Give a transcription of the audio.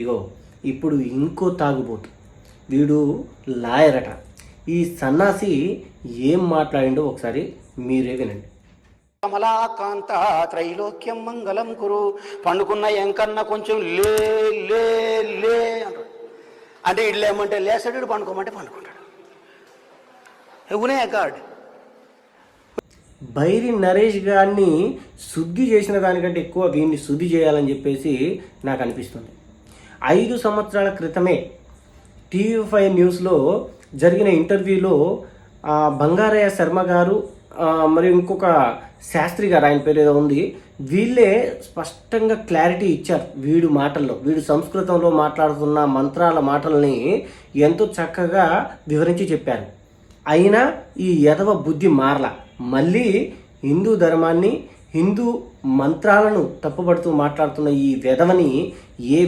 ఇగో ఇప్పుడు ఇంకో తాగుబోతు, వీడు లాయర్ అట. ఈ సన్నాసి ఏం మాట్లాడిండో ఒకసారి మీరే వినండి. కమలాకాంత త్రైలోక్యం మంగళం కురు. పండుకున్న ఎంకన్నా కొంచెం లే లే లే అంటాడు. అంటే ఇట్లా ఏమంటే లేస్తాడు, ఇటు పండుకోమంటే పండుకుంటాడు. ఎగునే గాడ్. బైరి నరేష్ గారిని శుద్ధి చేసిన దానికంటే ఎక్కువ వీడిని శుద్ధి చేయాలని చెప్పేసి నాకు అనిపిస్తుంది. 5 సంవత్సరాల క్రితమే TV5 న్యూస్లో జరిగిన ఇంటర్వ్యూలో బంగారయ్య శర్మ గారు మరియు ఇంకొక శాస్త్రి గారు, ఆయన పేరు ఏదో ఉంది, వీళ్ళే స్పష్టంగా క్లారిటీ ఇచ్చారు. వీడు మాటల్లో, వీడు సంస్కృతంలో మాట్లాడుతున్న మంత్రాల మాటల్ని ఎంతో చక్కగా వివరించి చెప్పారు. అయినా ఈ యదవ బుద్ధి మారల, మళ్ళీ హిందూ ధర్మాన్ని, హిందూ మంత్రాలను తప్పుపడుతూ మాట్లాడుతున్న ఈ వెధవని ఏ